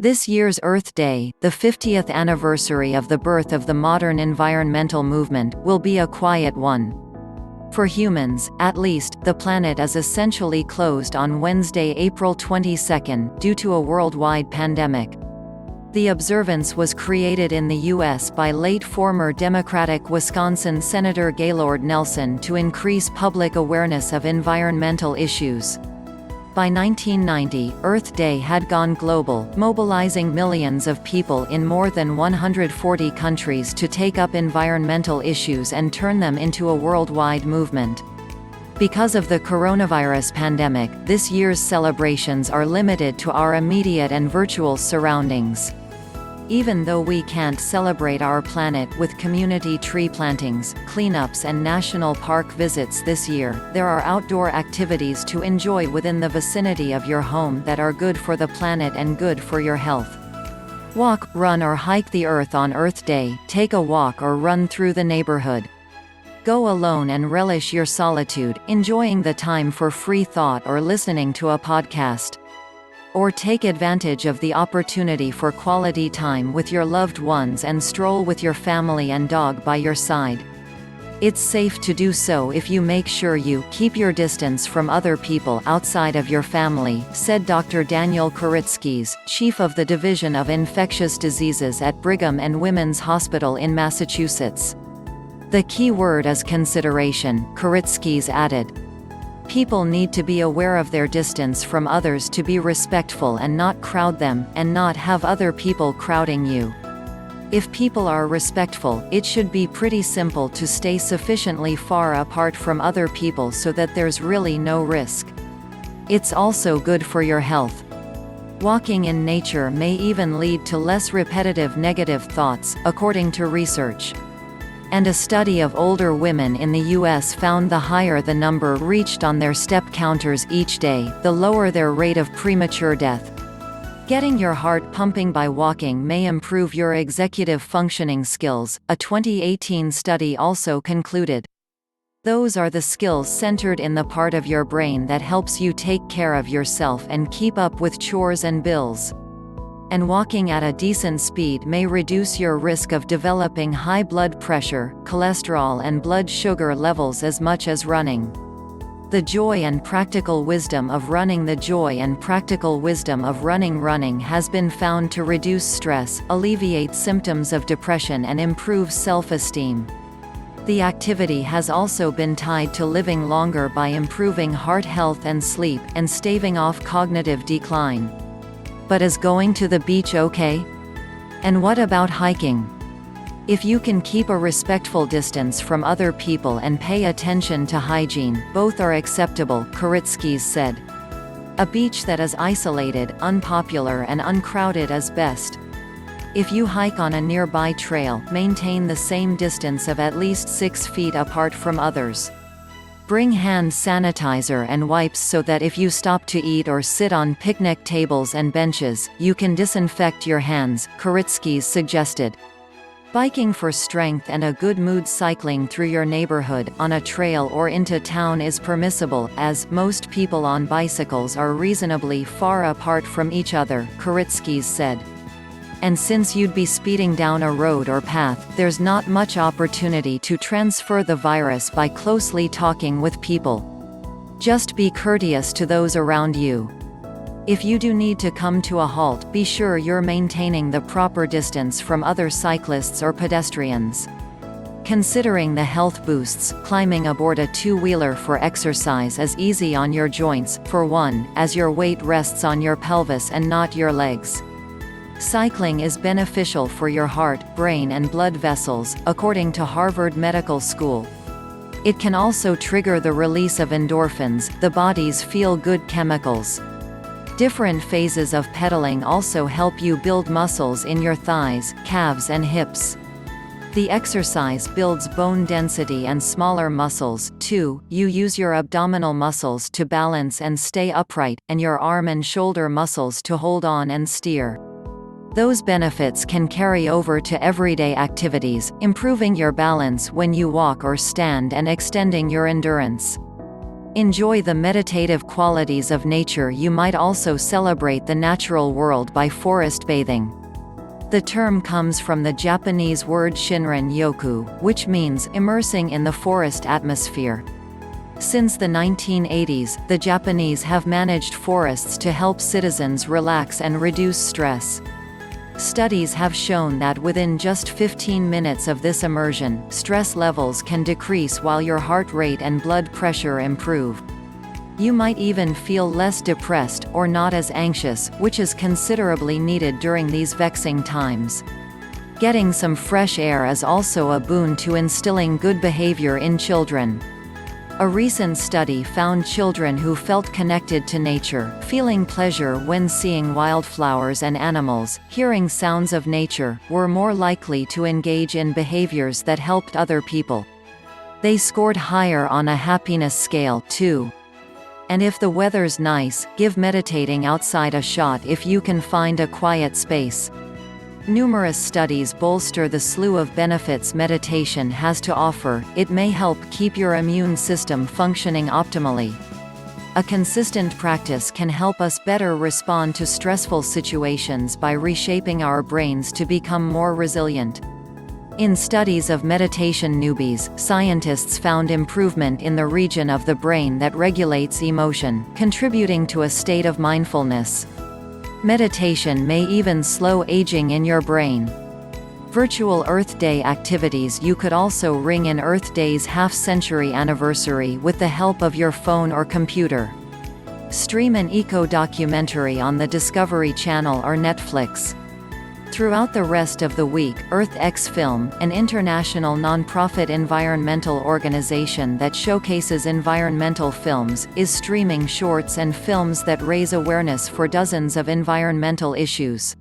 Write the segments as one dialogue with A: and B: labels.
A: This year's Earth Day, the 50th anniversary of the birth of the modern environmental movement, will be a quiet one. For humans, at least, the planet is essentially closed on Wednesday, April 22, due to a worldwide pandemic. The observance was created in the U.S. by late former Democratic Wisconsin Senator Gaylord Nelson to increase public awareness of environmental issues. By 1990, Earth Day had gone global, mobilizing millions of people in more than 140 countries to take up environmental issues and turn them into a worldwide movement. Because of the coronavirus pandemic, this year's celebrations are limited to our immediate and virtual surroundings. Even though we can't celebrate our planet with community tree plantings, cleanups and national park visits this year, there are outdoor activities to enjoy within the vicinity of your home that are good for the planet and good for your health. Walk, run or hike the earth on Earth Day, take a walk or run through the neighborhood. Go alone and relish your solitude, enjoying the time for free thought or listening to a podcast. Or take advantage of the opportunity for quality time with your loved ones and stroll with your family and dog by your side. It's safe to do so if you make sure you keep your distance from other people outside of your family, said Dr. Daniel Koritskis, chief of the Division of Infectious Diseases at Brigham and Women's Hospital in Massachusetts. The key word is consideration, Koritskis added. People need to be aware of their distance from others to be respectful and not crowd them, and not have other people crowding you. If people are respectful, it should be pretty simple to stay sufficiently far apart from other people so that there's really no risk. It's also good for your health. Walking in nature may even lead to less repetitive negative thoughts, according to research. And a study of older women in the U.S. found the higher the number reached on their step counters each day, the lower their rate of premature death. Getting your heart pumping by walking may improve your executive functioning skills, a 2018 study also concluded. Those are the skills centered in the part of your brain that helps you take care of yourself and keep up with chores and bills. And walking at a decent speed may reduce your risk of developing high blood pressure, cholesterol and blood sugar levels as much as running. The joy and practical wisdom of running. The joy and practical wisdom of running has been found to reduce stress, alleviate symptoms of depression and improve self-esteem. The activity has also been tied to living longer by improving heart health and sleep, and staving off cognitive decline. But is going to the beach okay? And what about hiking? If you can keep a respectful distance from other people and pay attention to hygiene, both are acceptable, Koritskis said. A beach that is isolated, unpopular and uncrowded is best. If you hike on a nearby trail, maintain the same distance of at least 6 feet apart from others. Bring hand sanitizer and wipes so that if you stop to eat or sit on picnic tables and benches, you can disinfect your hands, Koritskis suggested. Biking for strength and a good mood. Cycling through your neighborhood, on a trail or into town is permissible, as most people on bicycles are reasonably far apart from each other, Koritskis said. And since you'd be speeding down a road or path, there's not much opportunity to transfer the virus by closely talking with people. Just be courteous to those around you. If you do need to come to a halt, be sure you're maintaining the proper distance from other cyclists or pedestrians. Considering the health boosts, climbing aboard a two-wheeler for exercise is easy on your joints, for one, as your weight rests on your pelvis and not your legs. Cycling is beneficial for your heart, brain and blood vessels, according to Harvard Medical School. It can also trigger the release of endorphins, the body's feel-good chemicals. Different phases of pedaling also help you build muscles in your thighs, calves and hips. The exercise builds bone density and smaller muscles, too. You use your abdominal muscles to balance and stay upright, and your arm and shoulder muscles to hold on and steer. Those benefits can carry over to everyday activities, improving your balance when you walk or stand and extending your endurance. Enjoy the meditative qualities of nature. You might also celebrate the natural world by forest bathing. The term comes from the Japanese word shinrin yoku, which means immersing in the forest atmosphere. Since the 1980s, the Japanese have managed forests to help citizens relax and reduce stress. Studies have shown that within just 15 minutes of this immersion, stress levels can decrease while your heart rate and blood pressure improve. You might even feel less depressed, or not as anxious, which is considerably needed during these vexing times. Getting some fresh air is also a boon to instilling good behavior in children. A recent study found children who felt connected to nature, feeling pleasure when seeing wildflowers and animals, hearing sounds of nature, were more likely to engage in behaviors that helped other people. They scored higher on a happiness scale, too. And if the weather's nice, give meditating outside a shot if you can find a quiet space. Numerous studies bolster the slew of benefits meditation has to offer. It may help keep your immune system functioning optimally. A consistent practice can help us better respond to stressful situations by reshaping our brains to become more resilient. In studies of meditation newbies, scientists found improvement in the region of the brain that regulates emotion, contributing to a state of mindfulness. Meditation may even slow aging in your brain. Virtual Earth Day activities. You could also ring in Earth Day's half-century anniversary with the help of your phone or computer. Stream an eco-documentary on the Discovery Channel or Netflix. Throughout the rest of the week, Earth X Film, an international non-profit environmental organization that showcases environmental films, is streaming shorts and films that raise awareness for dozens of environmental issues.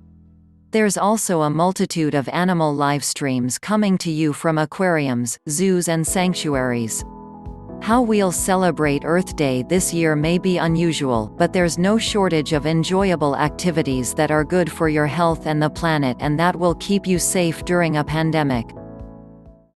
A: There's also a multitude of animal live streams coming to you from aquariums, zoos and sanctuaries. How we'll celebrate Earth Day this year may be unusual, but there's no shortage of enjoyable activities that are good for your health and the planet and that will keep you safe during a pandemic.